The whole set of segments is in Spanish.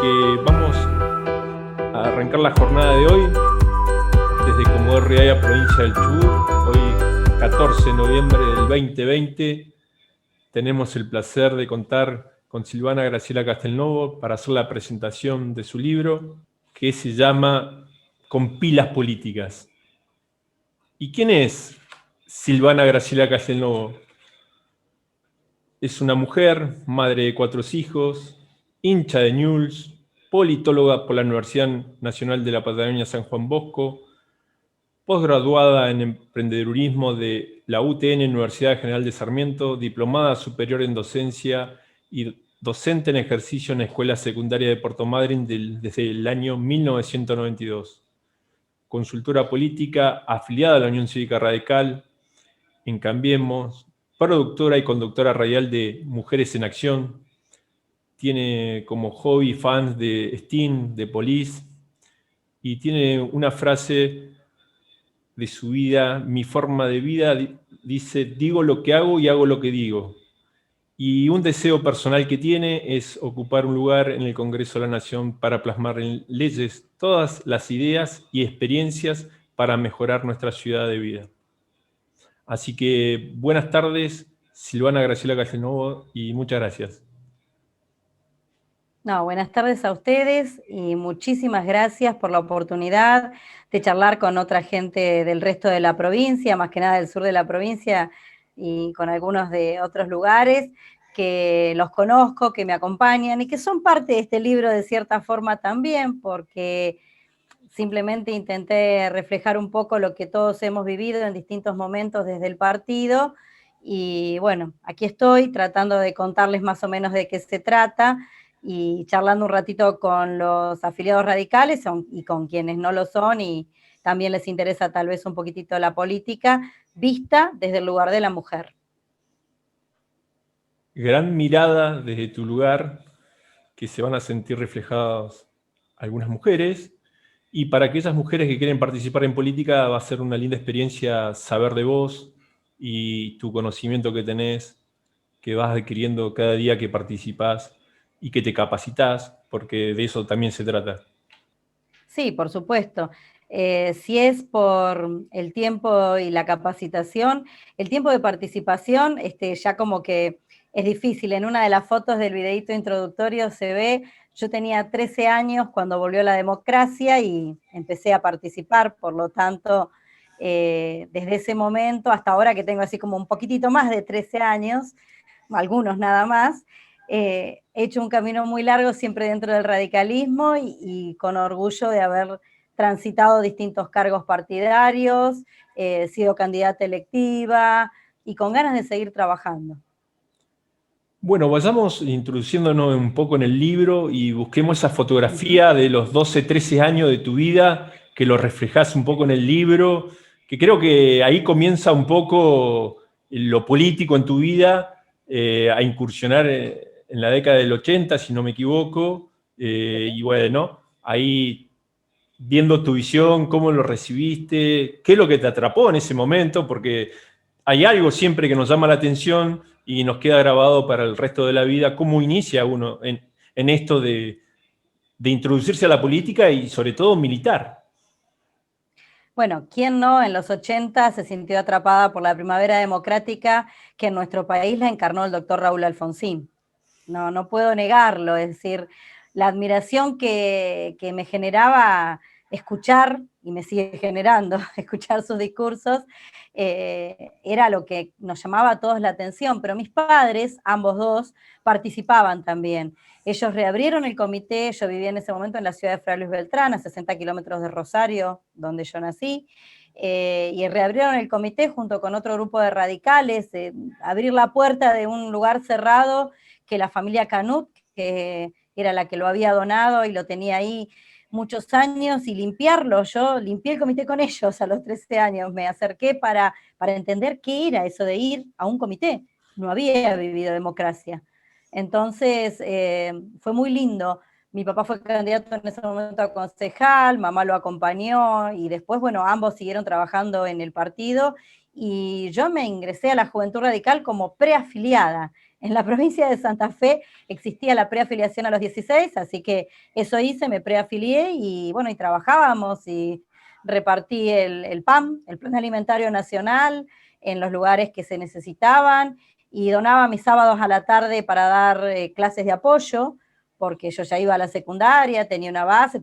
que vamos a arrancar la jornada de hoy desde Comodoro Rivadavia, provincia del Chubut. Hoy, 14 de noviembre del 2020, tenemos el placer de contar con Silvana Graciela Castelnuovo para hacer la presentación de su libro, que se llama Con pilas políticas. ¿Y quién es Silvana Graciela Castelnuovo? Es una mujer, madre de 4 hijos, hincha de Newell's, politóloga por la Universidad Nacional de la Patagonia San Juan Bosco, posgraduada en emprendedurismo de la UTN, Universidad General de Sarmiento, diplomada superior en docencia y docente en ejercicio en la Escuela Secundaria de Puerto Madryn desde el año 1992. Consultora política, afiliada a la Unión Cívica Radical, en Cambiemos, productora y conductora radial de Mujeres en Acción. Tiene como hobby fans de Sting, de Police, y tiene una frase de su vida: mi forma de vida, dice, digo lo que hago y hago lo que digo. Y un deseo personal que tiene es ocupar un lugar en el Congreso de la Nación para plasmar en leyes todas las ideas y experiencias para mejorar nuestra ciudad de vida. Así que buenas tardes, Silvana Graciela Castelnuovo, y muchas gracias. No, buenas tardes a ustedes y muchísimas gracias por la oportunidad de charlar con otra gente del resto de la provincia, más que nada del sur de la provincia y con algunos de otros lugares que los conozco, que me acompañan y que son parte de este libro de cierta forma también, porque simplemente intenté reflejar un poco lo que todos hemos vivido en distintos momentos desde el partido. Y bueno, aquí estoy tratando de contarles más o menos de qué se trata y charlando un ratito con los afiliados radicales y con quienes no lo son y también les interesa tal vez un poquitito la política vista desde el lugar de la mujer. Gran mirada desde tu lugar, que se van a sentir reflejadas algunas mujeres, y para aquellas mujeres que quieren participar en política va a ser una linda experiencia saber de vos y tu conocimiento que tenés, que vas adquiriendo cada día que participás y que te capacitas, porque de eso también se trata. Sí, por supuesto. Si es por el tiempo y la capacitación, el tiempo de participación, ya como que es difícil. En una de las fotos del videíto introductorio se ve, yo tenía 13 años cuando volvió la democracia y empecé a participar, por lo tanto, desde ese momento hasta ahora que tengo así como un poquitito más de 13 años, algunos nada más, he hecho un camino muy largo siempre dentro del radicalismo y con orgullo de haber transitado distintos cargos partidarios, sido candidata electiva y con ganas de seguir trabajando. Bueno, vayamos introduciéndonos un poco en el libro y busquemos esa fotografía de los 12, 13 años de tu vida, que lo reflejás un poco en el libro, que creo que ahí comienza un poco lo político en tu vida, a incursionar en la década del 80, si no me equivoco, y bueno, ahí viendo tu visión, cómo lo recibiste, qué es lo que te atrapó en ese momento, porque hay algo siempre que nos llama la atención y nos queda grabado para el resto de la vida, cómo inicia uno en esto de introducirse a la política y sobre todo militar. Bueno, ¿quién no en los 80 se sintió atrapada por la primavera democrática que en nuestro país la encarnó el doctor Raúl Alfonsín? No puedo negarlo, es decir, la admiración que me generaba escuchar, y me sigue generando, escuchar sus discursos, era lo que nos llamaba a todos la atención, pero mis padres, ambos dos, participaban también. Ellos reabrieron el comité, yo vivía en ese momento en la ciudad de Fray Luis Beltrán, a 60 kilómetros de Rosario, donde yo nací, y reabrieron el comité junto con otro grupo de radicales, abrir la puerta de un lugar cerrado que la familia Canut, que era la que lo había donado y lo tenía ahí muchos años, y limpiarlo. Yo limpié el comité con ellos a los 13 años, me acerqué para entender qué era eso de ir a un comité. No había vivido democracia. Entonces, fue muy lindo. Mi papá fue candidato en ese momento a concejal, mamá lo acompañó y después, bueno, ambos siguieron trabajando en el partido y yo me ingresé a la Juventud Radical como preafiliada. En la provincia de Santa Fe existía la preafiliación a los 16, así que eso hice, me preafilié y bueno, y trabajábamos y repartí el PAN, el Plan Alimentario Nacional, en los lugares que se necesitaban y donaba mis sábados a la tarde para dar clases de apoyo, porque yo ya iba a la secundaria, tenía una base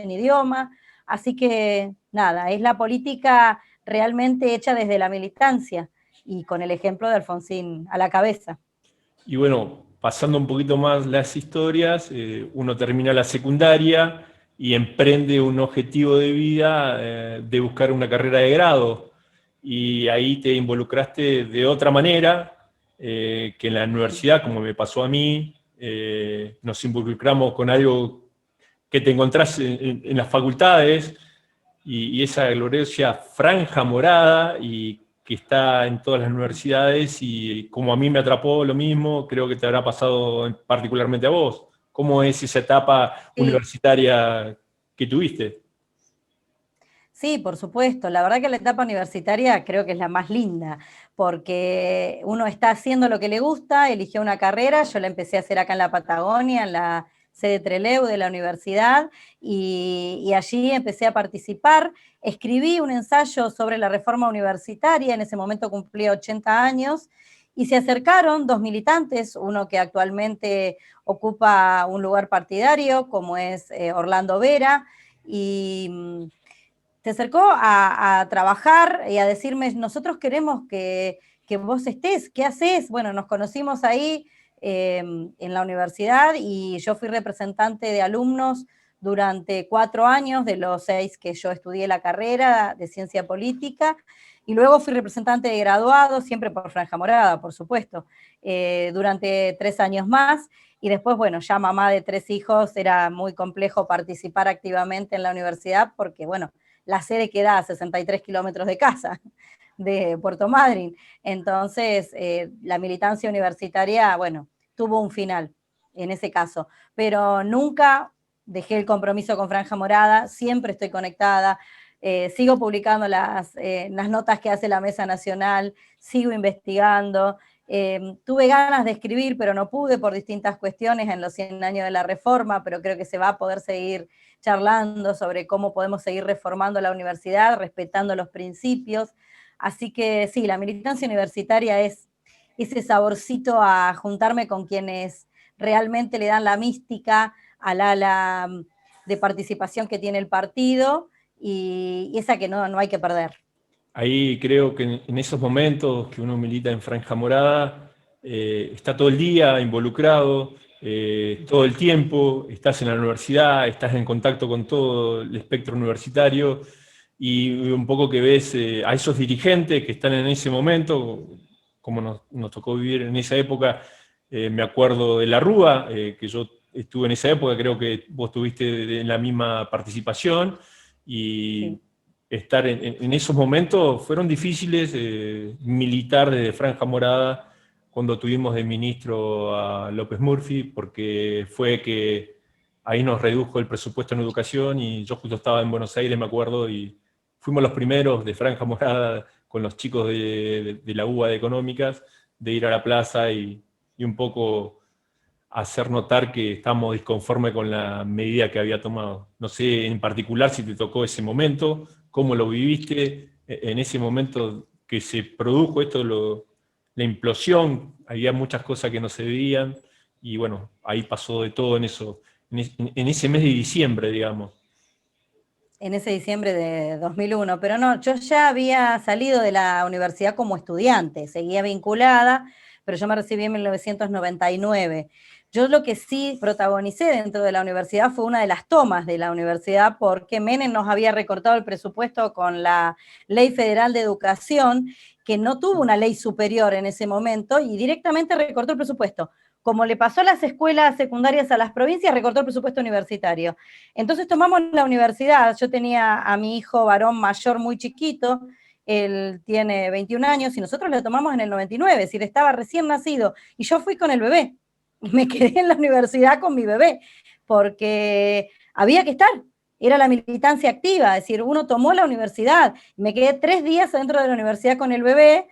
en idioma, así que nada, es la política realmente hecha desde la militancia y con el ejemplo de Alfonsín a la cabeza. Y bueno, pasando un poquito más las historias, uno termina la secundaria y emprende un objetivo de vida de buscar una carrera de grado. Y ahí te involucraste de otra manera que en la universidad, como me pasó a mí, nos involucramos con algo que te encontrás en las facultades y esa gloriosa franja morada y que está en todas las universidades y como a mí me atrapó lo mismo, creo que te habrá pasado particularmente a vos. ¿Cómo es esa etapa Sí, universitaria que tuviste? sí, por supuesto. La verdad que la etapa universitaria creo que es la más linda, porque uno está haciendo lo que le gusta, eligió una carrera, yo la empecé a hacer acá en la Patagonia, en la sede Trelew de la universidad, y allí empecé a participar. Escribí un ensayo sobre la reforma universitaria, en ese momento cumplía 80 años, y se acercaron dos militantes, uno que actualmente ocupa un lugar partidario, como es Orlando Vera, y se acercó a trabajar y a decirme, nosotros queremos que vos estés, ¿qué haces? Bueno, nos conocimos ahí en la universidad y yo fui representante de alumnos durante 4 años, de los 6 que yo estudié la carrera de ciencia política, y luego fui representante de graduados, siempre por Franja Morada, por supuesto, durante 3 años más, y después, bueno, ya mamá de 3 hijos, era muy complejo participar activamente en la universidad porque, bueno, la sede queda a 63 kilómetros de casa, de Puerto Madryn. Entonces, la militancia universitaria, bueno, tuvo un final en ese caso, pero nunca dejé el compromiso con Franja Morada, siempre estoy conectada, sigo publicando las notas que hace la Mesa Nacional, sigo investigando, tuve ganas de escribir, pero no pude por distintas cuestiones en los 100 años de la reforma, pero creo que se va a poder seguir charlando sobre cómo podemos seguir reformando la universidad, respetando los principios. Así que sí, la militancia universitaria es ese saborcito a juntarme con quienes realmente le dan la mística al ala de participación que tiene el partido y esa que no hay que perder. Ahí creo que en esos momentos que uno milita en Franja Morada, está todo el día involucrado, todo el tiempo, estás en la universidad, estás en contacto con todo el espectro universitario y un poco que ves a esos dirigentes que están en ese momento, como nos tocó vivir en esa época, me acuerdo de la Rúa, que yo estuve en esa época, creo que vos tuviste en la misma participación y Sí. estar en esos momentos fueron difíciles, militar desde Franja Morada, cuando tuvimos de ministro a López Murphy, porque fue que ahí nos redujo el presupuesto en educación y yo justo estaba en Buenos Aires, me acuerdo, y fuimos los primeros de Franja Morada con los chicos de la UBA de Económicas, de ir a la plaza y un poco hacer notar que estamos disconformes con la medida que había tomado. No sé en particular si te tocó ese momento, cómo lo viviste en ese momento que se produjo esto, la implosión, había muchas cosas que no se veían y bueno, ahí pasó de todo en eso, en ese mes de diciembre, digamos. En ese diciembre de 2001, pero no, yo ya había salido de la universidad como estudiante, seguía vinculada, pero yo me recibí en 1999. Yo lo que sí protagonicé dentro de la universidad fue una de las tomas de la universidad porque Menem nos había recortado el presupuesto con la Ley Federal de Educación, que no tuvo una ley superior en ese momento y directamente recortó el presupuesto. Como le pasó a las escuelas secundarias a las provincias, recortó el presupuesto universitario. Entonces tomamos la universidad, yo tenía a mi hijo varón mayor muy chiquito, él tiene 21 años y nosotros lo tomamos en el 99, es decir, estaba recién nacido y yo fui con el bebé y me quedé en la universidad con mi bebé porque había que estar, era la militancia activa, es decir, uno tomó la universidad, me quedé 3 días dentro de la universidad con el bebé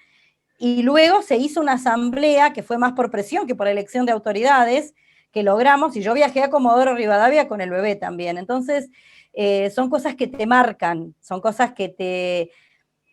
y luego se hizo una asamblea que fue más por presión que por elección de autoridades, que logramos, y yo viajé a Comodoro Rivadavia con el bebé también. Entonces, son cosas que te marcan, son cosas que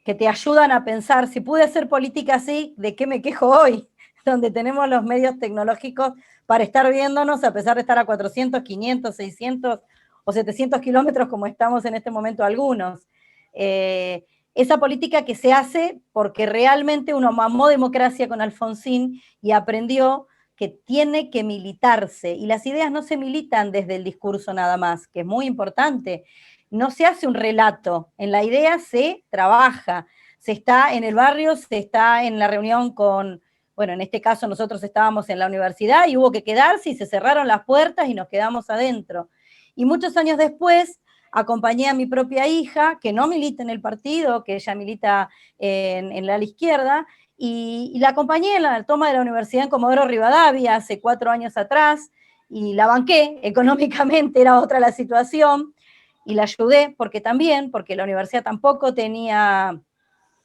te ayudan a pensar, si pude hacer política así, ¿de qué me quejo hoy? Donde tenemos los medios tecnológicos para estar viéndonos, a pesar de estar a 400, 500, 600 o 700 kilómetros como estamos en este momento algunos. Esa política que se hace porque realmente uno mamó democracia con Alfonsín y aprendió que tiene que militarse, y las ideas no se militan desde el discurso nada más, que es muy importante. No se hace un relato, en la idea se trabaja, se está en el barrio, se está en la reunión con, bueno, en este caso nosotros estábamos en la universidad y hubo que quedarse y se cerraron las puertas y nos quedamos adentro. Y muchos años después acompañé a mi propia hija, que no milita en el partido, que ella milita en la ala izquierda, y la acompañé en la toma de la universidad en Comodoro Rivadavia hace 4 años atrás, y la banqué económicamente, era otra la situación, y la ayudé porque la universidad tampoco tenía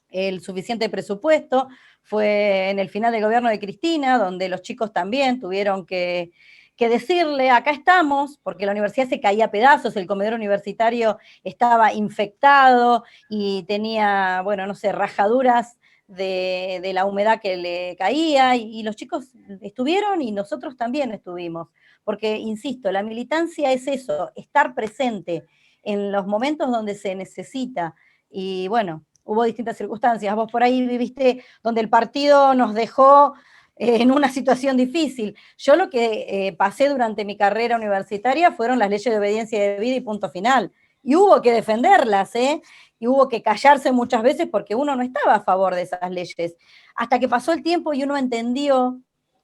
el suficiente presupuesto. Fue en el final del gobierno de Cristina, donde los chicos también tuvieron que decirle, acá estamos, porque la universidad se caía a pedazos, el comedor universitario estaba infectado y tenía, bueno, no sé, rajaduras de la humedad que le caía, y los chicos estuvieron y nosotros también estuvimos, porque, insisto, la militancia es eso, estar presente en los momentos donde se necesita, y bueno, hubo distintas circunstancias. Vos por ahí viviste donde el partido nos dejó en una situación difícil. Yo lo que pasé durante mi carrera universitaria fueron las leyes de obediencia debida y punto final. Y hubo que defenderlas, ¿eh? Y hubo que callarse muchas veces porque uno no estaba a favor de esas leyes. Hasta que pasó el tiempo y uno entendió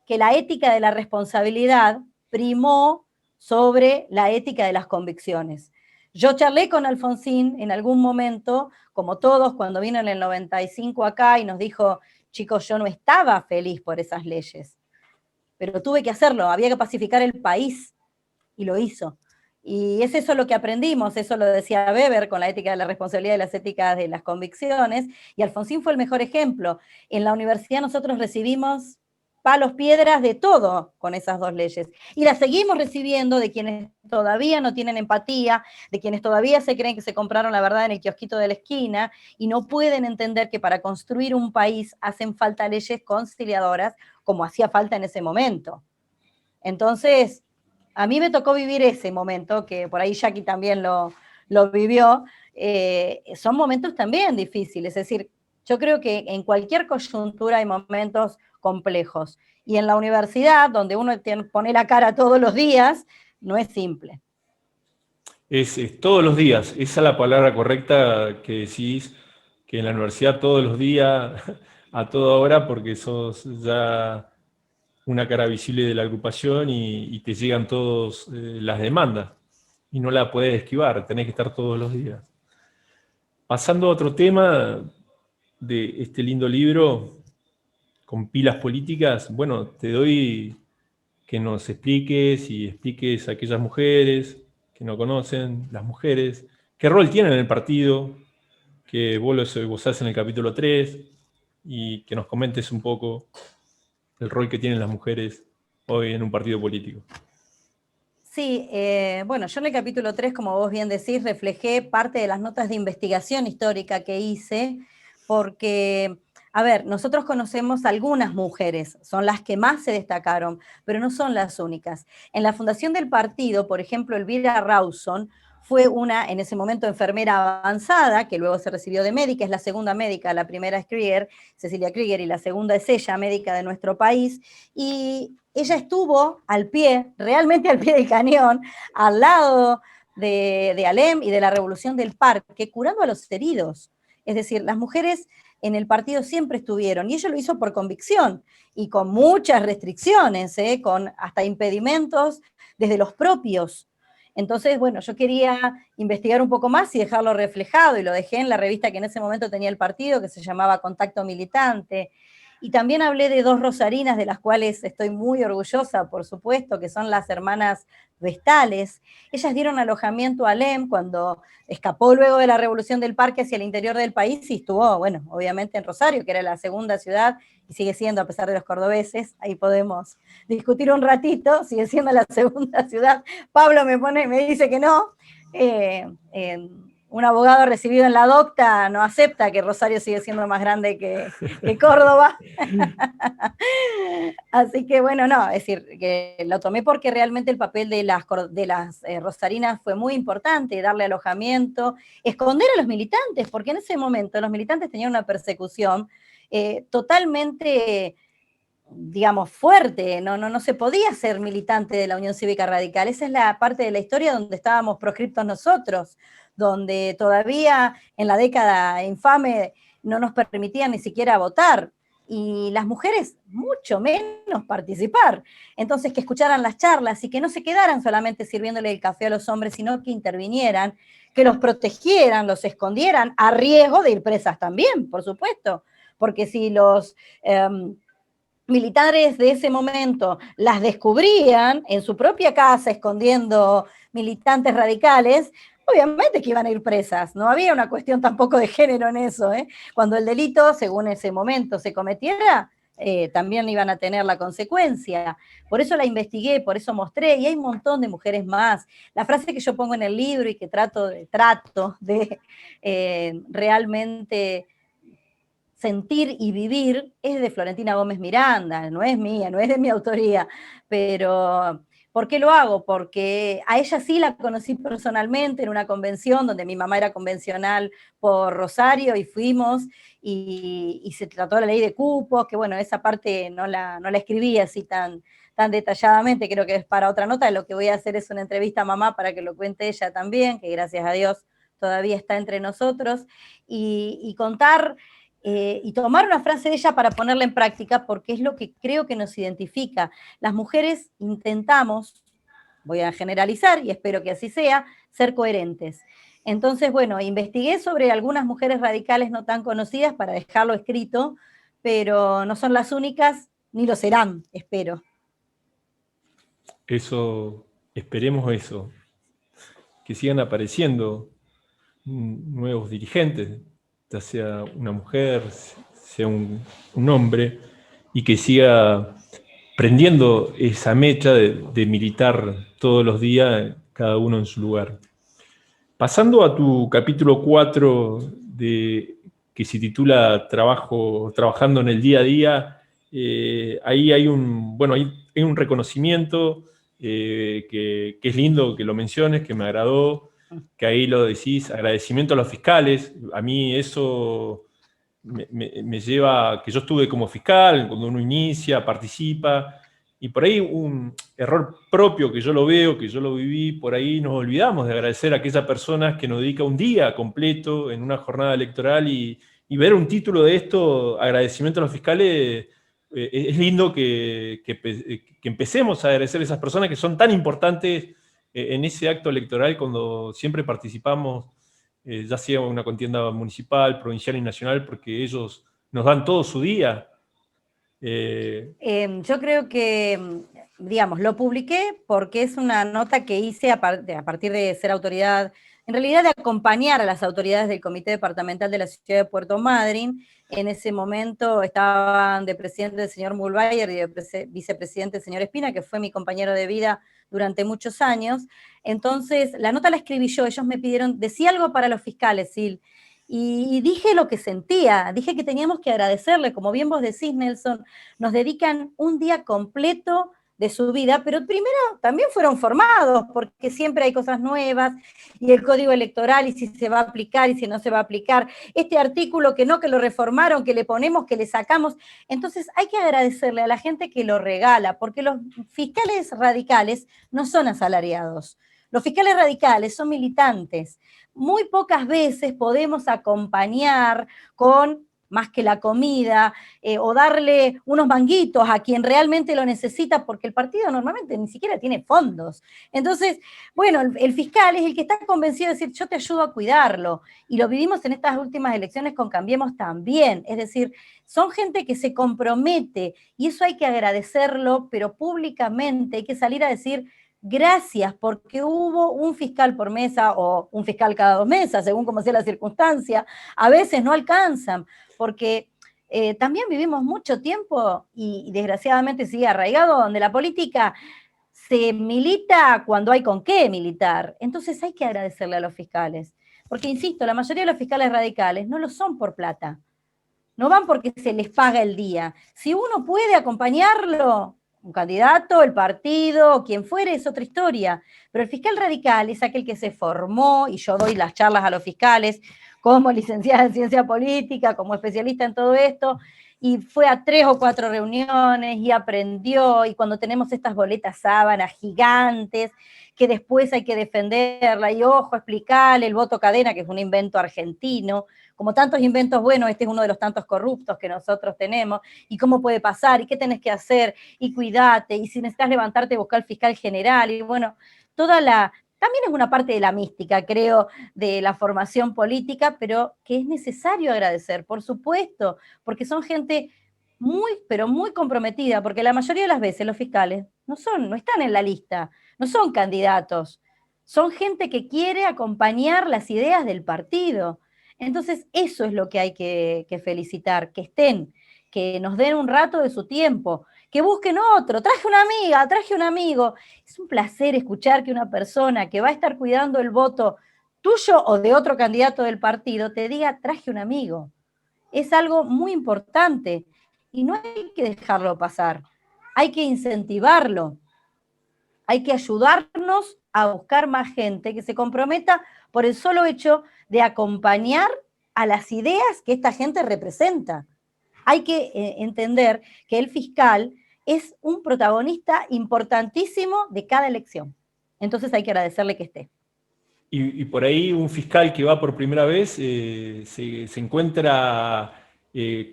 que la ética de la responsabilidad primó sobre la ética de las convicciones. Yo charlé con Alfonsín en algún momento, como todos, cuando vino en el 95 acá y nos dijo, chicos, yo no estaba feliz por esas leyes, pero tuve que hacerlo, había que pacificar el país, y lo hizo. Y es eso lo que aprendimos, eso lo decía Weber con la ética de la responsabilidad y las éticas de las convicciones, y Alfonsín fue el mejor ejemplo. En la universidad nosotros recibimos palos, piedras, de todo con esas 2 leyes. Y las seguimos recibiendo de quienes todavía no tienen empatía, de quienes todavía se creen que se compraron la verdad en el kiosquito de la esquina y no pueden entender que para construir un país hacen falta leyes conciliadoras, como hacía falta en ese momento. Entonces, a mí me tocó vivir ese momento, que por ahí Jackie también lo vivió. Son momentos también difíciles, es decir, yo creo que en cualquier coyuntura hay momentos complejos, y en la universidad, donde uno pone la cara todos los días, no es simple. Es todos los días, esa es la palabra correcta que decís, que en la universidad todos los días, a toda hora, porque sos ya una cara visible de la agrupación y te llegan todas las demandas y no la podés esquivar, tenés que estar todos los días. Pasando a otro tema de este lindo libro con pilas políticas, bueno, te doy que nos expliques y expliques a aquellas mujeres que no conocen, las mujeres, qué rol tienen en el partido, que vos lo esbozás en el capítulo 3, y que nos comentes un poco el rol que tienen las mujeres hoy en un partido político. Sí, bueno, yo en el capítulo 3, como vos bien decís, reflejé parte de las notas de investigación histórica que hice, porque, a ver, nosotros conocemos algunas mujeres, son las que más se destacaron, pero no son las únicas. En la fundación del partido, por ejemplo, Elvira Rawson fue una, en ese momento, enfermera avanzada, que luego se recibió de médica, es la segunda médica, la primera es Krieger, Cecilia Krieger, y la segunda es ella, médica de nuestro país, y ella estuvo al pie, realmente al pie del cañón, al lado de Alem y de la Revolución del Parque, curando a los heridos. Es decir, las mujeres en el partido siempre estuvieron, y ella lo hizo por convicción, y con muchas restricciones, con hasta impedimentos desde los propios. Entonces, bueno, yo quería investigar un poco más y dejarlo reflejado, y lo dejé en la revista que en ese momento tenía el partido, que se llamaba Contacto Militante. Y también hablé de 2 rosarinas, de las cuales estoy muy orgullosa, por supuesto, que son las hermanas Vestales. Ellas dieron alojamiento a Alem cuando escapó luego de la Revolución del Parque hacia el interior del país y estuvo, bueno, obviamente en Rosario, que era la segunda ciudad, y sigue siendo, a pesar de los cordobeses, ahí podemos discutir un ratito, sigue siendo la segunda ciudad. Pablo me dice que no. Un abogado recibido en la docta no acepta que Rosario sigue siendo más grande que Córdoba. Así que bueno, no, es decir, que lo tomé porque realmente el papel de las rosarinas fue muy importante, darle alojamiento, esconder a los militantes, porque en ese momento los militantes tenían una persecución totalmente, digamos, fuerte, no se podía ser militante de la Unión Cívica Radical. Esa es la parte de la historia donde estábamos proscriptos nosotros, donde todavía en la década infame no nos permitían ni siquiera votar, y las mujeres mucho menos participar. Entonces, que escucharan las charlas y que no se quedaran solamente sirviéndole el café a los hombres, sino que intervinieran, que los protegieran, los escondieran, a riesgo de ir presas también, por supuesto, porque si los militares de ese momento las descubrían en su propia casa escondiendo militantes radicales, obviamente que iban a ir presas. No había una cuestión tampoco de género en eso. Cuando el delito, según ese momento, se cometiera, también iban a tener la consecuencia. Por eso la investigué, por eso mostré, y hay un montón de mujeres más. La frase que yo pongo en el libro y que trato de realmente sentir y vivir es de Florentina Gómez Miranda, no es mía, no es de mi autoría, pero ¿por qué lo hago? Porque a ella sí la conocí personalmente en una convención donde mi mamá era convencional por Rosario y fuimos y se trató la ley de cupos, que bueno, esa parte no la escribí así tan detalladamente, creo que es para otra nota. Lo que voy a hacer es una entrevista a mamá para que lo cuente ella también, que gracias a Dios todavía está entre nosotros, y contar y tomar una frase de ella para ponerla en práctica, porque es lo que creo que nos identifica. Las mujeres intentamos, voy a generalizar y espero que así sea, ser coherentes. Entonces, bueno, investigué sobre algunas mujeres radicales no tan conocidas para dejarlo escrito, pero no son las únicas, ni lo serán, espero. Eso, esperemos eso, que sigan apareciendo nuevos dirigentes, ya sea una mujer, sea un hombre, y que siga prendiendo esa mecha de militar todos los días, cada uno en su lugar. Pasando a tu capítulo 4, que se titula Trabajando en el día a día, ahí hay hay un reconocimiento que es lindo que lo menciones, que me agradó, que ahí lo decís, agradecimiento a los fiscales. A mí eso me lleva a que yo estuve como fiscal, cuando uno inicia, participa, y por ahí un error propio que yo lo veo, que yo lo viví, por ahí nos olvidamos de agradecer a aquella persona que nos dedica un día completo en una jornada electoral, y ver un título de esto, agradecimiento a los fiscales, es lindo que empecemos a agradecer a esas personas que son tan importantes en ese acto electoral cuando siempre participamos, ya sea una contienda municipal, provincial y nacional, porque ellos nos dan todo su día. Yo creo que, digamos, lo publiqué porque es una nota que hice a partir de ser autoridad, en realidad de acompañar a las autoridades del Comité Departamental de la Ciudad de Puerto Madryn. En ese momento estaban de presidente el señor Mulbayer y de vicepresidente el señor Espina, que fue mi compañero de vida durante muchos años. Entonces, la nota la escribí yo, ellos me pidieron, decía algo para los fiscales, Sil, y dije lo que sentía, dije que teníamos que agradecerle, como bien vos decís, Nelson, nos dedican un día completo de su vida, pero primero también fueron formados, porque siempre hay cosas nuevas, y el código electoral, y si se va a aplicar, y si no se va a aplicar, este artículo que no, que lo reformaron, que le ponemos, que le sacamos. Entonces hay que agradecerle a la gente que lo regala, porque los fiscales radicales no son asalariados. Los fiscales radicales son militantes. Muy pocas veces podemos acompañar con más que la comida, o darle unos manguitos a quien realmente lo necesita, porque el partido normalmente ni siquiera tiene fondos. Entonces, bueno, el fiscal es el que está convencido de decir, yo te ayudo a cuidarlo, y lo vivimos en estas últimas elecciones con Cambiemos también, es decir, son gente que se compromete, y eso hay que agradecerlo, pero públicamente hay que salir a decir, gracias, porque hubo un fiscal por mesa o un fiscal cada 2 mesas, según como sea la circunstancia, a veces no alcanzan, porque también vivimos mucho tiempo y desgraciadamente sigue arraigado, donde la política se milita cuando hay con qué militar. Entonces hay que agradecerle a los fiscales, porque insisto, la mayoría de los fiscales radicales no lo son por plata, no van porque se les paga el día. Si uno puede acompañarlo, un candidato, el partido, quien fuere, es otra historia. Pero el fiscal radical es aquel que se formó, y yo doy las charlas a los fiscales como licenciada en ciencia política, como especialista en todo esto, y fue a 3 o 4 reuniones y aprendió, y cuando tenemos estas boletas sábanas gigantes, que después hay que defenderla, y ojo, explicarle el voto cadena, que es un invento argentino, como tantos inventos buenos, este es uno de los tantos corruptos que nosotros tenemos, y cómo puede pasar, y qué tenés que hacer, y cuidate, y si necesitas levantarte, buscar al fiscal general, y bueno, también es una parte de la mística, creo, de la formación política, pero que es necesario agradecer, por supuesto, porque son gente muy, pero muy comprometida, porque la mayoría de las veces los fiscales no están en la lista, no son candidatos, son gente que quiere acompañar las ideas del partido. Entonces, eso es lo que hay que felicitar, que estén, que nos den un rato de su tiempo, que busquen otro, traje una amiga, traje un amigo. Es un placer escuchar que una persona que va a estar cuidando el voto tuyo o de otro candidato del partido te diga, traje un amigo. Es algo muy importante y no hay que dejarlo pasar, hay que incentivarlo, hay que ayudarnos a buscar más gente que se comprometa por el solo hecho de acompañar a las ideas que esta gente representa. Hay que entender que el fiscal es un protagonista importantísimo de cada elección. Entonces hay que agradecerle que esté. Y por ahí un fiscal que va por primera vez se encuentra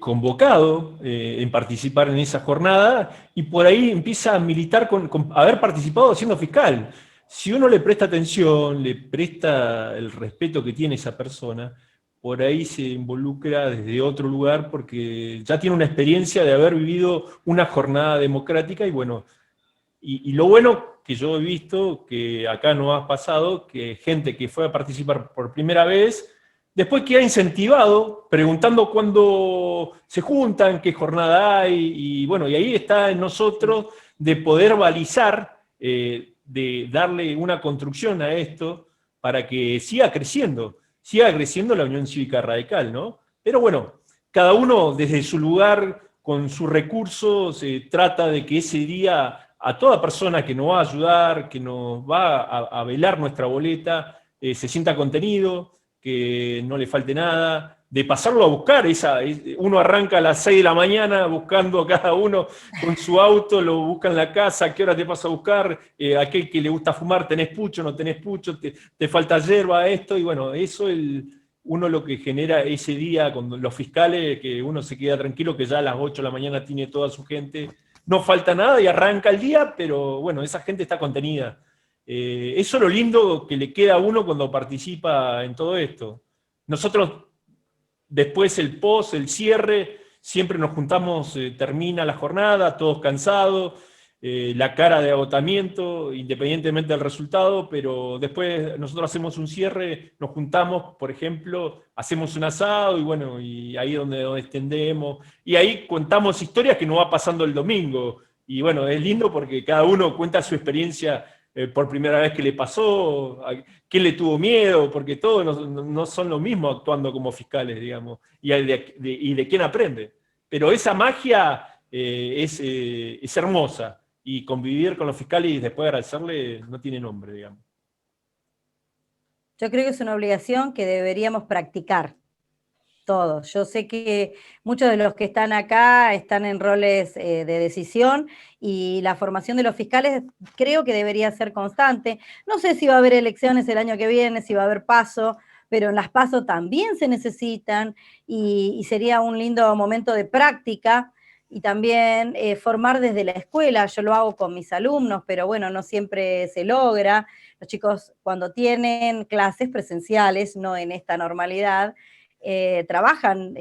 convocado en participar en esa jornada y por ahí empieza a militar con haber participado siendo fiscal. Si uno le presta atención, le presta el respeto que tiene esa persona, por ahí se involucra desde otro lugar porque ya tiene una experiencia de haber vivido una jornada democrática y bueno, y lo bueno que yo he visto, que acá no ha pasado, que gente que fue a participar por primera vez, después queda incentivado, preguntando cuándo se juntan, qué jornada hay, y bueno, y ahí está en nosotros de poder balizar, de darle una construcción a esto para que siga creciendo la Unión Cívica Radical, ¿no? Pero bueno, cada uno desde su lugar, con sus recursos, trata de que ese día a toda persona que nos va a ayudar, que nos va a velar nuestra boleta, se sienta contenido, que no le falte nada, de pasarlo a buscar. Uno arranca a las 6 de la mañana buscando a cada uno con su auto, lo busca en la casa, ¿a qué hora te pasa a buscar? Aquel que le gusta fumar, ¿tenés pucho, no tenés pucho? ¿Te falta yerba, esto? Y bueno, eso uno lo que genera ese día con los fiscales, que uno se queda tranquilo que ya a las 8 de la mañana tiene toda su gente, no falta nada y arranca el día, pero bueno, esa gente está contenida. Eso es lo lindo que le queda a uno cuando participa en todo esto. Nosotros, después el post, el cierre, siempre nos juntamos, termina la jornada, todos cansados, la cara de agotamiento, independientemente del resultado, pero después nosotros hacemos un cierre, nos juntamos, por ejemplo, hacemos un asado y bueno, y ahí donde extendemos, y ahí contamos historias que nos va pasando el domingo, y bueno, es lindo porque cada uno cuenta su experiencia por primera vez que le pasó, a quién le tuvo miedo, porque todos no son lo mismo actuando como fiscales, digamos, y de quién aprende. Pero esa magia es hermosa y convivir con los fiscales y después agradecerle no tiene nombre, digamos. Yo creo que es una obligación que deberíamos practicar todos. Yo sé que muchos de los que están acá están en roles de decisión y la formación de los fiscales creo que debería ser constante. No sé si va a haber elecciones el año que viene, si va a haber paso, pero en las PASO también se necesitan, y sería un lindo momento de práctica, y también formar desde la escuela. Yo lo hago con mis alumnos, pero bueno, no siempre se logra. Los chicos, cuando tienen clases presenciales, no en esta normalidad, trabajan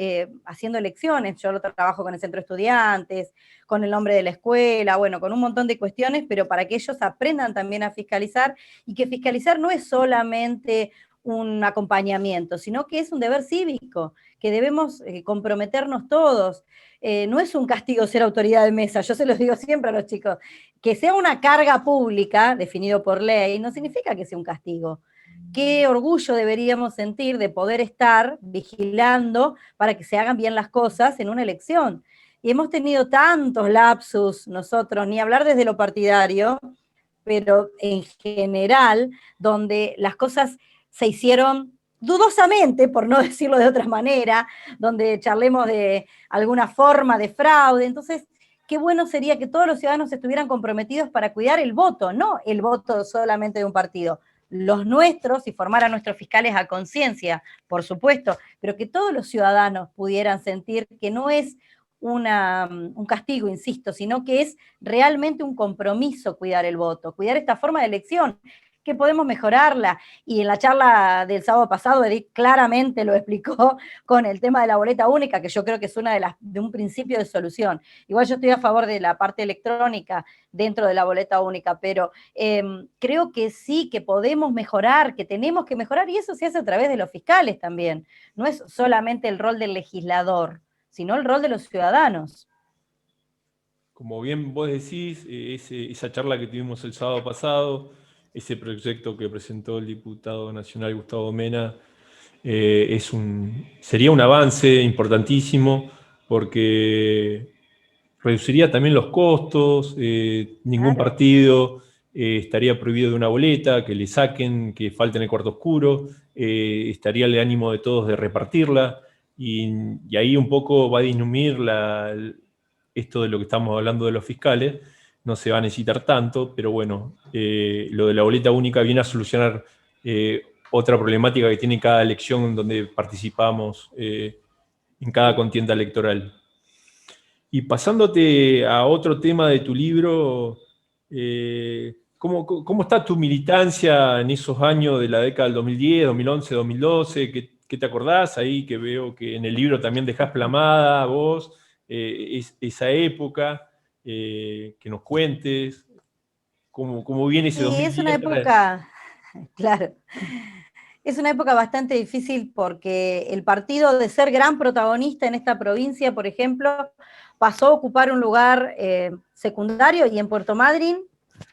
haciendo lecciones. Yo lo trabajo con el centro de estudiantes, con el nombre de la escuela, bueno, con un montón de cuestiones, pero para que ellos aprendan también a fiscalizar, y que fiscalizar no es solamente un acompañamiento, sino que es un deber cívico, que debemos comprometernos todos. No es un castigo ser autoridad de mesa, yo se los digo siempre a los chicos, que sea una carga pública, definido por ley, no significa que sea un castigo. Qué orgullo deberíamos sentir de poder estar vigilando para que se hagan bien las cosas en una elección. Y hemos tenido tantos lapsus nosotros, ni hablar desde lo partidario, pero en general, donde las cosas se hicieron dudosamente, por no decirlo de otra manera, donde charlemos de alguna forma de fraude. Entonces, qué bueno sería que todos los ciudadanos estuvieran comprometidos para cuidar el voto, no el voto solamente de un partido, los nuestros, y formar a nuestros fiscales a conciencia, por supuesto, pero que todos los ciudadanos pudieran sentir que no es un castigo, insisto, sino que es realmente un compromiso cuidar el voto, cuidar esta forma de elección, que podemos mejorarla. Y en la charla del sábado pasado, Edith claramente lo explicó con el tema de la boleta única, que yo creo que es de un principio de solución. Igual yo estoy a favor de la parte electrónica dentro de la boleta única, pero creo que sí, que podemos mejorar, que tenemos que mejorar, y eso se hace a través de los fiscales también. No es solamente el rol del legislador, sino el rol de los ciudadanos. Como bien vos decís, esa charla que tuvimos el sábado pasado, ese proyecto que presentó el diputado nacional Gustavo Mena, sería un avance importantísimo, porque reduciría también los costos. Ningún Claro. partido estaría prohibido de una boleta, que le saquen, que falte en el cuarto oscuro, estaría el ánimo de todos de repartirla, y ahí un poco va a disminuir esto de lo que estamos hablando de los fiscales. No se va a necesitar tanto, pero bueno, lo de la boleta única viene a solucionar otra problemática que tiene cada elección donde participamos en cada contienda electoral. Y pasándote a otro tema de tu libro, ¿cómo está tu militancia en esos años de la década del 2010, 2011, 2012? ¿Qué te acordás ahí? Que veo que en el libro también dejás plamada vos esa época, que nos cuentes cómo viene ese Sí, es una 2010 para... época, claro, es una época bastante difícil, porque el partido, de ser gran protagonista en esta provincia, por ejemplo, pasó a ocupar un lugar secundario, y en Puerto Madryn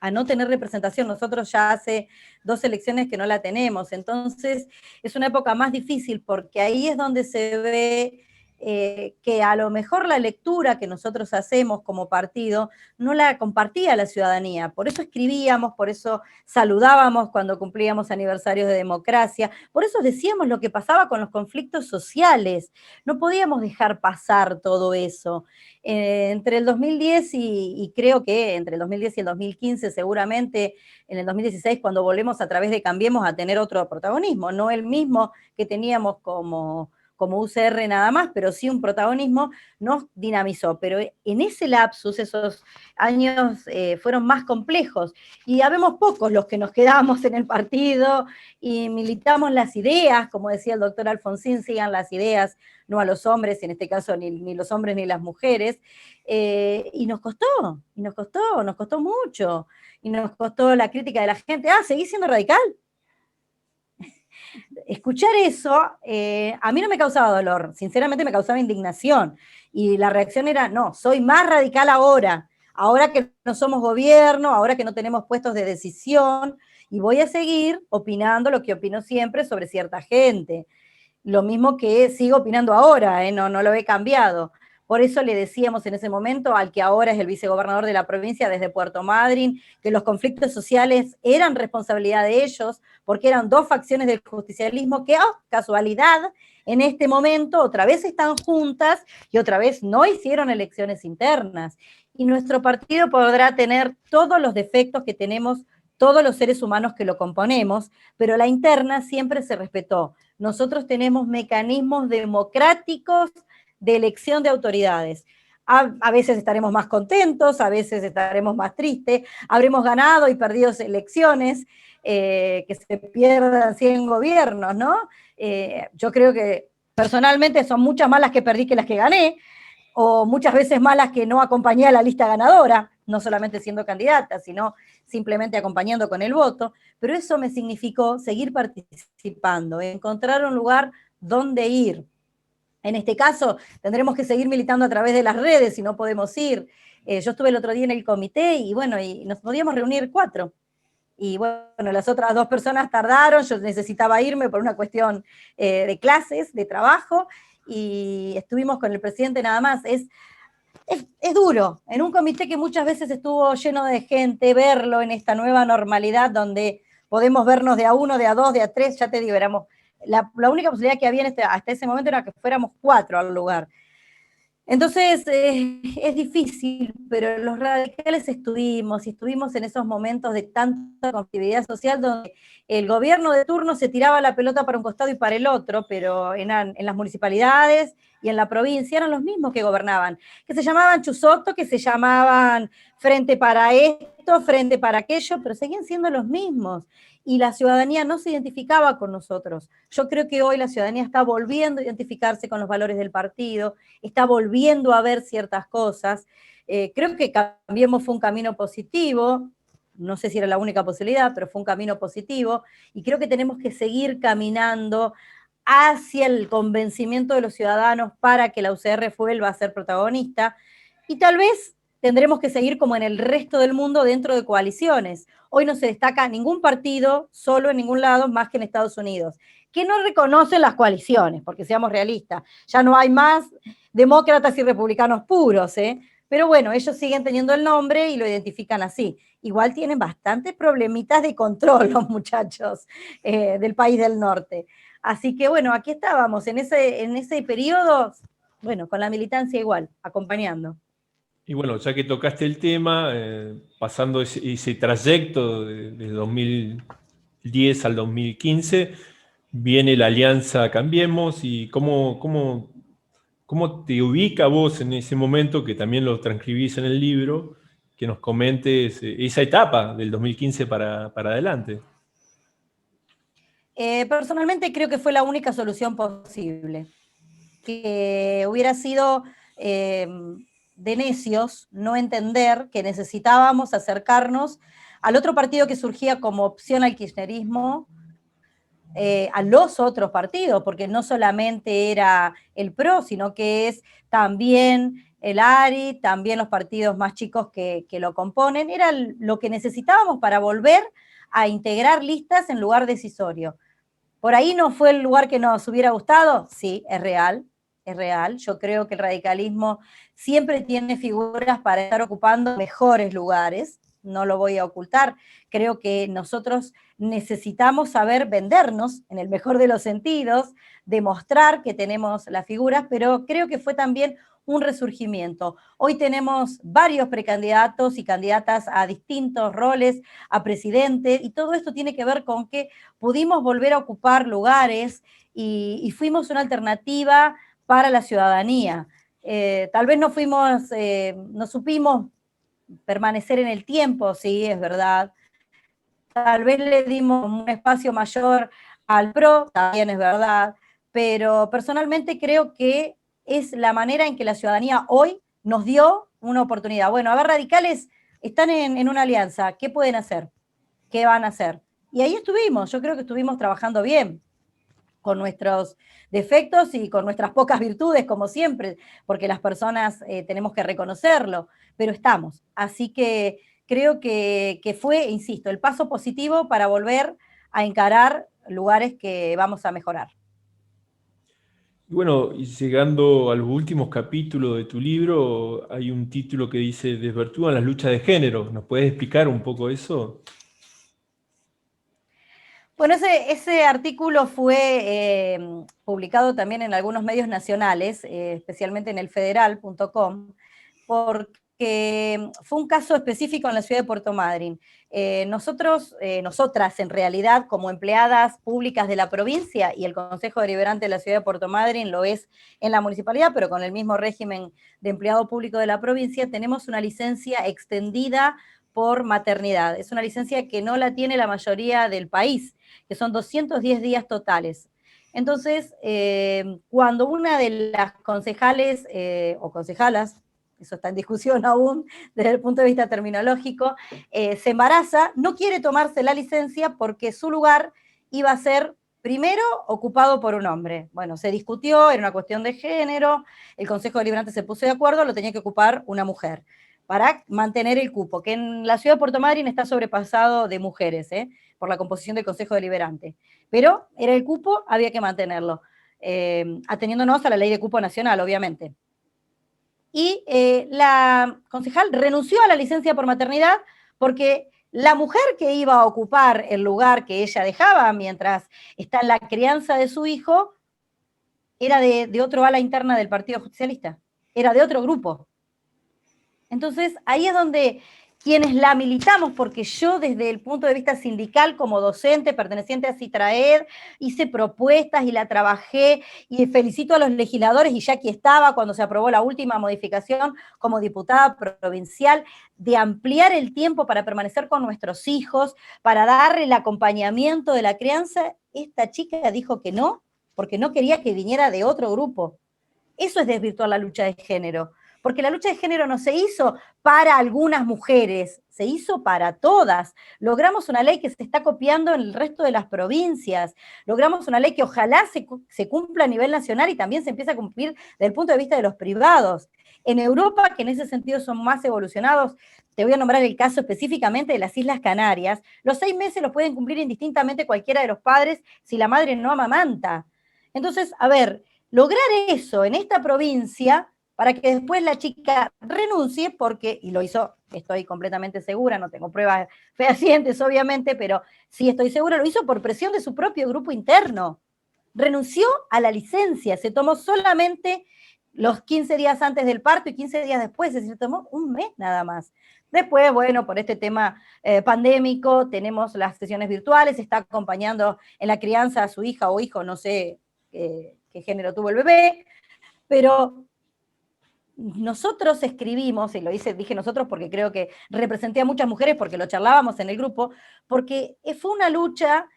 a no tener representación. Nosotros ya hace 2 elecciones que no la tenemos, entonces es una época más difícil, porque ahí es donde se ve que a lo mejor la lectura que nosotros hacemos como partido no la compartía la ciudadanía. Por eso escribíamos, por eso saludábamos cuando cumplíamos aniversarios de democracia, por eso decíamos lo que pasaba con los conflictos sociales. No podíamos dejar pasar todo eso. Entre el 2010 y creo que entre el 2010 y el 2015, seguramente en el 2016, cuando volvemos a través de Cambiemos a tener otro protagonismo, no el mismo que teníamos como UCR nada más, pero sí un protagonismo, nos dinamizó. Pero en ese lapsus, esos años fueron más complejos, y habemos pocos los que nos quedamos en el partido y militamos las ideas, como decía el doctor Alfonsín, sigan las ideas, no a los hombres, y en este caso ni los hombres ni las mujeres, y nos costó mucho, y nos costó la crítica de la gente. ¿Seguís siendo radical? Escuchar eso a mí no me causaba dolor, sinceramente me causaba indignación, y la reacción era: no, soy más radical ahora que no somos gobierno, ahora que no tenemos puestos de decisión, y voy a seguir opinando lo que opino siempre sobre cierta gente, lo mismo que sigo opinando ahora, no lo he cambiado. Por eso le decíamos en ese momento al que ahora es el vicegobernador de la provincia desde Puerto Madryn, que los conflictos sociales eran responsabilidad de ellos, porque eran 2 facciones del justicialismo que, casualidad, en este momento otra vez están juntas y otra vez no hicieron elecciones internas. Y nuestro partido podrá tener todos los defectos que tenemos todos los seres humanos que lo componemos, pero la interna siempre se respetó. Nosotros tenemos mecanismos democráticos de elección de autoridades. A veces estaremos más contentos, a veces estaremos más tristes, habremos ganado y perdido elecciones, que se pierdan 100 gobiernos, ¿no? Yo creo que personalmente son muchas más las que perdí que las que gané, o muchas veces más las que no acompañé a la lista ganadora, no solamente siendo candidata, sino simplemente acompañando con el voto, pero eso me significó seguir participando, encontrar un lugar donde ir. En este caso, tendremos que seguir militando a través de las redes si no podemos ir. Yo estuve el otro día en el comité y bueno, y nos podíamos reunir 4. Y bueno, las otras 2 personas tardaron, yo necesitaba irme por una cuestión de clases, de trabajo, y estuvimos con el presidente nada más. Es duro, en un comité que muchas veces estuvo lleno de gente, verlo en esta nueva normalidad donde podemos vernos de a 1, de a 2, de a 3, ya te digo, éramos, la única posibilidad que había hasta ese momento era que fuéramos 4 al lugar. Entonces, es difícil, pero los radicales estuvimos en esos momentos de tanta conflictividad social donde el gobierno de turno se tiraba la pelota para un costado y para el otro, pero en las municipalidades y en la provincia eran los mismos que gobernaban, que se llamaban Chusoto, que se llamaban Frente para esto, Frente para aquello, pero seguían siendo los mismos. Y la ciudadanía no se identificaba con nosotros. Yo creo que hoy la ciudadanía está volviendo a identificarse con los valores del partido, está volviendo a ver ciertas cosas. Creo que Cambiemos fue un camino positivo, no sé si era la única posibilidad, pero fue un camino positivo, y creo que tenemos que seguir caminando hacia el convencimiento de los ciudadanos para que la UCR vuelva a ser protagonista, y tal vez tendremos que seguir como en el resto del mundo dentro de coaliciones. Hoy no se destaca ningún partido solo en ningún lado más que en Estados Unidos, que no reconocen las coaliciones, porque seamos realistas, ya no hay más demócratas y republicanos puros, ¿eh? Pero bueno, ellos siguen teniendo el nombre y lo identifican así. Igual tienen bastantes problemitas de control los muchachos del país del norte. Así que bueno, aquí estábamos en ese periodo, bueno, con la militancia igual, acompañando. Y bueno, ya que tocaste el tema, pasando ese trayecto de 2010 al 2015, viene la Alianza Cambiemos, y cómo te ubica vos en ese momento, que también lo transcribís en el libro, que nos comentes esa etapa del 2015 para adelante. Personalmente creo que fue la única solución posible, que hubiera sido de necios no entender que necesitábamos acercarnos al otro partido que surgía como opción al kirchnerismo, a los otros partidos, porque no solamente era el PRO, sino que es también el ARI, también los partidos más chicos que lo componen. Era lo que necesitábamos para volver a integrar listas en lugar decisorio. Por ahí no fue el lugar que nos hubiera gustado, sí, es real, es real. Yo creo que el radicalismo siempre tiene figuras para estar ocupando mejores lugares, no lo voy a ocultar. Creo que nosotros necesitamos saber vendernos, en el mejor de los sentidos, demostrar que tenemos las figuras, pero creo que fue también un resurgimiento. Hoy tenemos varios precandidatos y candidatas a distintos roles, a presidente, y todo esto tiene que ver con que pudimos volver a ocupar lugares y fuimos una alternativa para la ciudadanía. Tal vez no supimos permanecer en el tiempo, sí, es verdad. Tal vez le dimos un espacio mayor al PRO, también es verdad, pero personalmente creo que es la manera en que la ciudadanía hoy nos dio una oportunidad. Bueno, a ver, radicales están en una alianza, ¿qué pueden hacer? ¿Qué van a hacer? Y ahí estuvimos, yo creo que estuvimos trabajando bien, con nuestros defectos y con nuestras pocas virtudes, como siempre, porque las personas tenemos que reconocerlo, pero estamos. Así que creo que fue, insisto, el paso positivo para volver a encarar lugares que vamos a mejorar. Y bueno, y llegando a los últimos capítulos de tu libro, hay un título que dice "Desvirtúan las luchas de género". ¿Nos puedes explicar un poco eso? Bueno, ese artículo fue publicado también en algunos medios nacionales, especialmente en elfederal.com, porque que fue un caso específico en la ciudad de Puerto Madryn. Nosotras, en realidad, como empleadas públicas de la provincia, y el Consejo Deliberante de la ciudad de Puerto Madryn lo es en la municipalidad, pero con el mismo régimen de empleado público de la provincia, tenemos una licencia extendida por maternidad. Es una licencia que no la tiene la mayoría del país, que son 210 días totales. Entonces, cuando una de las concejales o concejalas, eso está en discusión aún desde el punto de vista terminológico, se embaraza, no quiere tomarse la licencia porque su lugar iba a ser primero ocupado por un hombre. Bueno, se discutió, era una cuestión de género, el Consejo Deliberante se puso de acuerdo, lo tenía que ocupar una mujer para mantener el cupo, que en la ciudad de Puerto Madryn está sobrepasado de mujeres, por la composición del Consejo Deliberante. Pero era el cupo, había que mantenerlo, ateniéndonos a la ley de cupo nacional, obviamente. Y la concejal renunció a la licencia por maternidad porque la mujer que iba a ocupar el lugar que ella dejaba mientras está en la crianza de su hijo era de otro ala interna del Partido Justicialista, era de otro grupo. Entonces, ahí es donde quienes la militamos, porque yo desde el punto de vista sindical, como docente perteneciente a Citraed, hice propuestas y la trabajé, y felicito a los legisladores, y ya aquí estaba cuando se aprobó la última modificación como diputada provincial, de ampliar el tiempo para permanecer con nuestros hijos, para darle el acompañamiento de la crianza. Esta chica dijo que no, porque no quería que viniera de otro grupo. Eso es desvirtuar la lucha de género, porque la lucha de género no se hizo para algunas mujeres, se hizo para todas. Logramos una ley que se está copiando en el resto de las provincias, logramos una ley que ojalá se cumpla a nivel nacional y también se empiece a cumplir desde el punto de vista de los privados. En Europa, que en ese sentido son más evolucionados, te voy a nombrar el caso específicamente de las Islas Canarias, los 6 meses los pueden cumplir indistintamente cualquiera de los padres si la madre no amamanta. Entonces, a ver, lograr eso en esta provincia para que después la chica renuncie porque, y lo hizo, estoy completamente segura, no tengo pruebas fehacientes obviamente, pero sí estoy segura, lo hizo por presión de su propio grupo interno. Renunció a la licencia, se tomó solamente los 15 días antes del parto y 15 días después, es decir, tomó un mes nada más. Después, bueno, por este tema pandémico, tenemos las sesiones virtuales, está acompañando en la crianza a su hija o hijo, no sé qué género tuvo el bebé, pero nosotros escribimos, y lo dije nosotros porque creo que representé a muchas mujeres porque lo charlábamos en el grupo, porque fue una lucha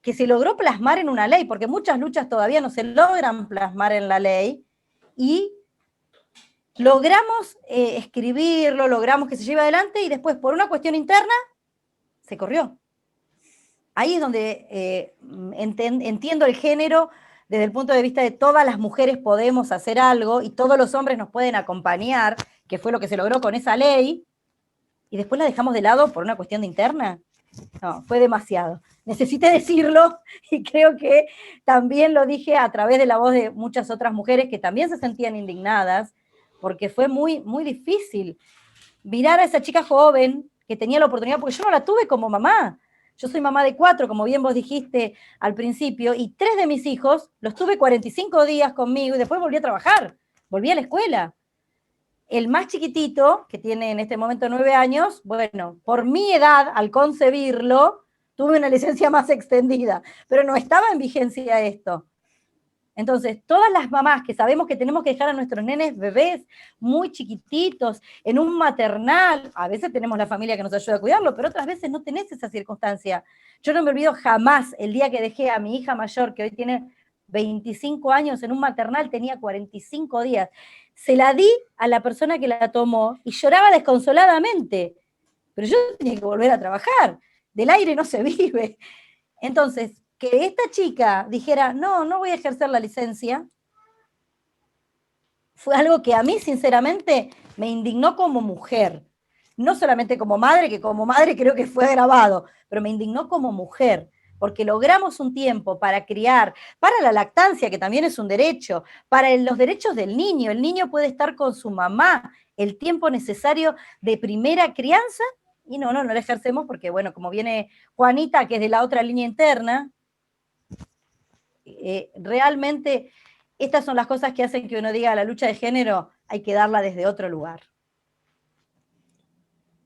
que se logró plasmar en una ley, porque muchas luchas todavía no se logran plasmar en la ley, y logramos escribirlo, logramos que se lleve adelante, y después por una cuestión interna se corrió. Ahí es donde entiendo el género desde el punto de vista de todas las mujeres podemos hacer algo y todos los hombres nos pueden acompañar, que fue lo que se logró con esa ley, y después la dejamos de lado por una cuestión de interna. No, fue demasiado. Necesité decirlo y creo que también lo dije a través de la voz de muchas otras mujeres que también se sentían indignadas, porque fue muy, muy difícil mirar a esa chica joven que tenía la oportunidad, porque yo no la tuve como mamá. Yo soy mamá de 4, como bien vos dijiste al principio, y 3 de mis hijos los tuve 45 días conmigo y después volví a trabajar, volví a la escuela. El más chiquitito, que tiene en este momento 9 años, bueno, por mi edad, al concebirlo, tuve una licencia más extendida, pero no estaba en vigencia esto. Entonces, todas las mamás que sabemos que tenemos que dejar a nuestros nenes bebés muy chiquititos en un maternal, a veces tenemos la familia que nos ayuda a cuidarlo, pero otras veces no tenés esa circunstancia. Yo no me olvido jamás el día que dejé a mi hija mayor, que hoy tiene 25 años, en un maternal, tenía 45 días. Se la di a la persona que la tomó y lloraba desconsoladamente, pero yo tenía que volver a trabajar. Del aire no se vive. Entonces, que esta chica dijera, no, no voy a ejercer la licencia, fue algo que a mí, sinceramente, me indignó como mujer. No solamente como madre, que como madre creo que fue agravado, pero me indignó como mujer, porque logramos un tiempo para criar, para la lactancia, que también es un derecho, para los derechos del niño. El niño puede estar con su mamá el tiempo necesario de primera crianza, y no lo ejercemos porque, bueno, como viene Juanita, que es de la otra línea interna, realmente estas son las cosas que hacen que uno diga la lucha de género hay que darla desde otro lugar.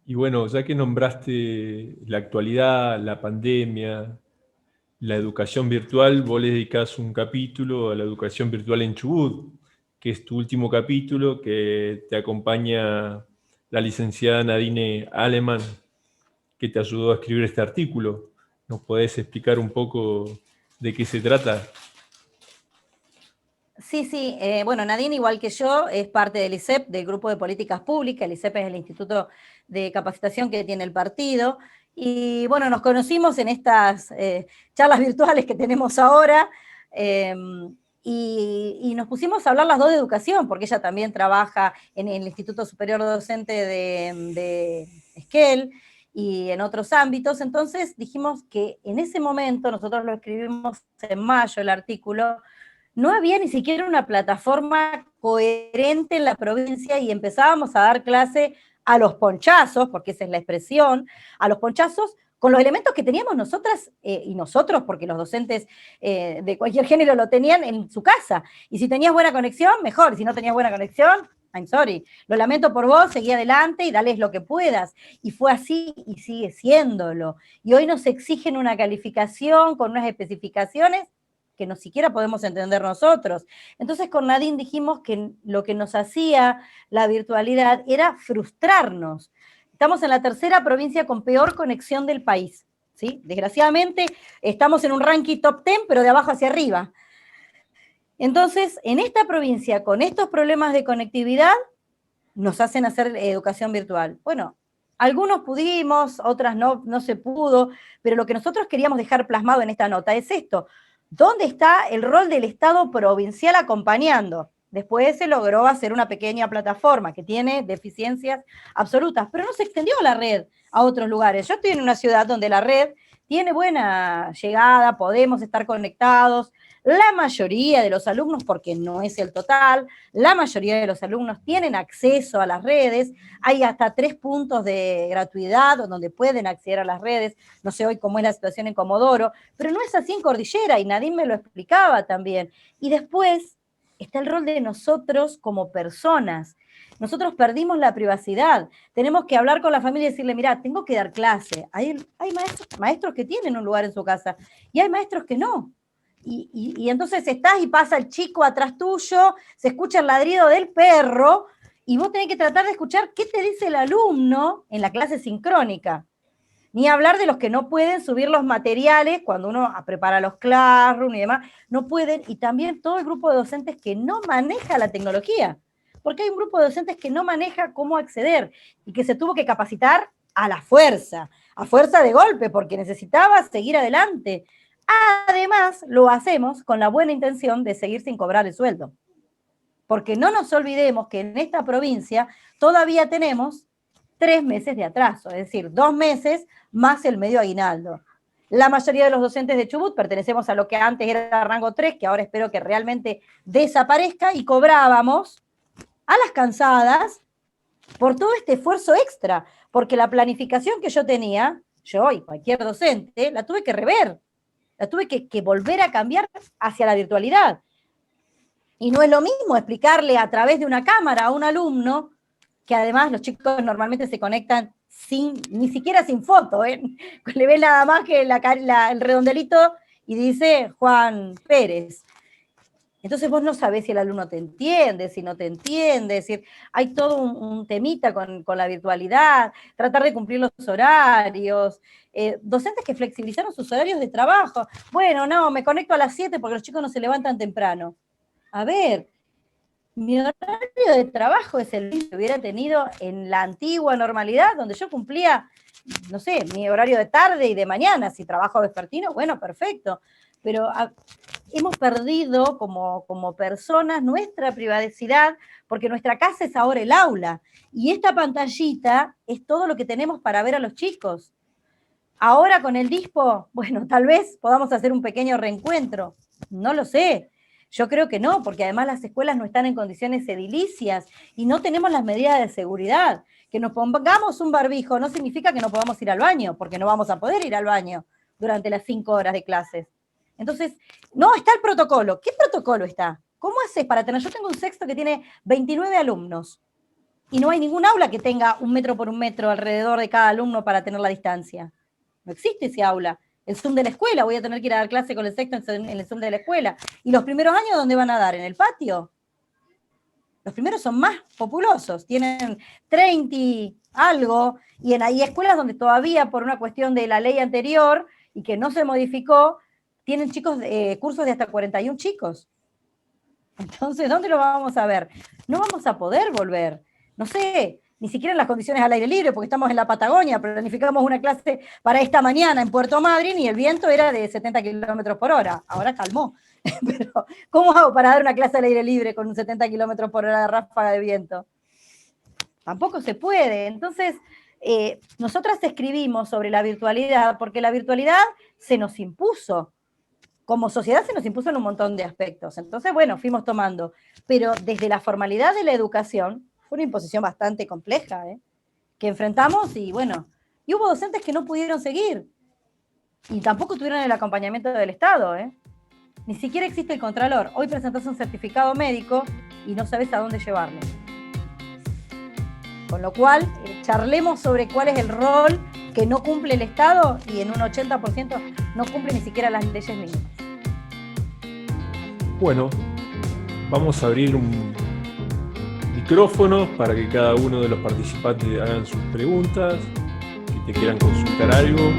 Y bueno, ya que nombraste la actualidad, la pandemia, la educación virtual, vos le dedicás un capítulo a la educación virtual en Chubut, que es tu último capítulo, que te acompaña la licenciada Nadine Aleman, que te ayudó a escribir este artículo. ¿Nos podés explicar un poco de qué se trata? Sí, sí, bueno, Nadine, igual que yo, es parte del ISEP, del Grupo de Políticas Públicas. El ISEP es el instituto de capacitación que tiene el partido. Y bueno, nos conocimos en estas charlas virtuales que tenemos ahora, eh, y nos pusimos a hablar las dos de educación, porque ella también trabaja en el Instituto Superior Docente de Esquel y en otros ámbitos. Entonces dijimos que en ese momento, nosotros lo escribimos en mayo, el artículo, no había ni siquiera una plataforma coherente en la provincia y empezábamos a dar clase a los ponchazos, porque esa es la expresión, a los ponchazos con los elementos que teníamos nosotras y nosotros, porque los docentes de cualquier género lo tenían en su casa. Y si tenías buena conexión, mejor. Y si no tenías buena conexión, I'm sorry. Lo lamento por vos, seguí adelante y dales lo que puedas. Y fue así y sigue siéndolo. Y hoy nos exigen una calificación con unas especificaciones que no siquiera podemos entender nosotros. Entonces con Nadine dijimos que lo que nos hacía la virtualidad era frustrarnos. Estamos en la tercera provincia con peor conexión del país, ¿sí? Desgraciadamente estamos en un ranking top 10, pero de abajo hacia arriba. Entonces, en esta provincia, con estos problemas de conectividad, nos hacen hacer educación virtual. Bueno, algunos pudimos, otras no se pudo, pero lo que nosotros queríamos dejar plasmado en esta nota es esto: ¿dónde está el rol del Estado provincial acompañando? Después se logró hacer una pequeña plataforma que tiene deficiencias absolutas, pero no se extendió la red a otros lugares. Yo estoy en una ciudad donde la red tiene buena llegada, podemos estar conectados. La mayoría de los alumnos, porque no es el total, la mayoría de los alumnos tienen acceso a las redes. Hay hasta 3 puntos de gratuidad donde pueden acceder a las redes. No sé hoy cómo es la situación en Comodoro, pero no es así en Cordillera, y Nadine me lo explicaba también. Y después está el rol de nosotros como personas. Nosotros perdimos la privacidad. Tenemos que hablar con la familia y decirle: mira, tengo que dar clase. Hay maestros que tienen un lugar en su casa y hay maestros que no. Y entonces estás y pasa el chico atrás tuyo, se escucha el ladrido del perro, y vos tenés que tratar de escuchar qué te dice el alumno en la clase sincrónica. Ni hablar de los que no pueden subir los materiales cuando uno prepara los Classroom y demás, no pueden. Y también todo el grupo de docentes que no maneja la tecnología, porque hay un grupo de docentes que no maneja cómo acceder y que se tuvo que capacitar a fuerza de golpe, porque necesitaba seguir adelante. Además, lo hacemos con la buena intención de seguir sin cobrar el sueldo. Porque no nos olvidemos que en esta provincia todavía tenemos 3 meses de atraso, es decir, 2 meses más el medio aguinaldo. La mayoría de los docentes de Chubut pertenecemos a lo que antes era rango 3, que ahora espero que realmente desaparezca, y cobrábamos a las cansadas por todo este esfuerzo extra, porque la planificación que yo tenía, yo y cualquier docente, la tuve que rever. La tuve que volver a cambiar hacia la virtualidad. Y no es lo mismo explicarle a través de una cámara a un alumno, que además los chicos normalmente se conectan ni siquiera sin foto, ¿eh? Le ves nada más que el redondelito y dice Juan Pérez. Entonces vos no sabés si el alumno te entiende, si no te entiende, es decir, hay todo un temita con la virtualidad, tratar de cumplir los horarios, docentes que flexibilizaron sus horarios de trabajo. Bueno, no, me conecto a las 7 porque los chicos no se levantan temprano. A ver, mi horario de trabajo es el mismo que hubiera tenido en la antigua normalidad, donde yo cumplía, no sé, mi horario de tarde y de mañana. Si trabajo vespertino, bueno, perfecto. Pero hemos perdido como personas nuestra privacidad, porque nuestra casa es ahora el aula. Y esta pantallita es todo lo que tenemos para ver a los chicos. Ahora con el dispo, bueno, tal vez podamos hacer un pequeño reencuentro. No lo sé. Yo creo que no, porque además las escuelas no están en condiciones edilicias y no tenemos las medidas de seguridad. Que nos pongamos un barbijo no significa que no podamos ir al baño, porque no vamos a poder ir al baño durante las 5 horas de clases. Entonces, no, está el protocolo. ¿Qué protocolo está? ¿Cómo haces para tener? Yo tengo un sexto que tiene 29 alumnos. y no hay ningún aula que tenga 1 metro por 1 metro alrededor de cada alumno para tener la distancia. No existe ese aula. El Zoom de la escuela, voy a tener que ir a dar clase con el sexto en el Zoom de la escuela. ¿Y los primeros años dónde van a dar? ¿En el patio? Los primeros son más populosos, tienen 30 y algo, y hay escuelas donde todavía por una cuestión de la ley anterior y que no se modificó, tienen chicos, cursos de hasta 41 chicos. Entonces, ¿dónde lo vamos a ver? No vamos a poder volver. No sé, ni siquiera en las condiciones al aire libre, porque estamos en la Patagonia, planificamos una clase para esta mañana en Puerto Madryn y el viento era de 70 kilómetros por hora. Ahora calmó. Pero, ¿cómo hago para dar una clase al aire libre con 70 kilómetros por hora de ráfaga de viento? Tampoco se puede. Entonces, nosotras escribimos sobre la virtualidad porque la virtualidad se nos impuso. Como sociedad se nos impuso en un montón de aspectos. Entonces, bueno, fuimos tomando. Pero desde la formalidad de la educación, fue una imposición bastante compleja, que enfrentamos y bueno, y hubo docentes que no pudieron seguir. Y tampoco tuvieron el acompañamiento del Estado, Ni siquiera existe el contralor. Hoy presentás un certificado médico y no sabés a dónde llevarlo. Con lo cual, charlemos sobre cuál es el rol que no cumple el Estado y en un 80% no cumple ni siquiera las leyes mínimas. Bueno, vamos a abrir un micrófono para que cada uno de los participantes hagan sus preguntas, si te quieran consultar algo.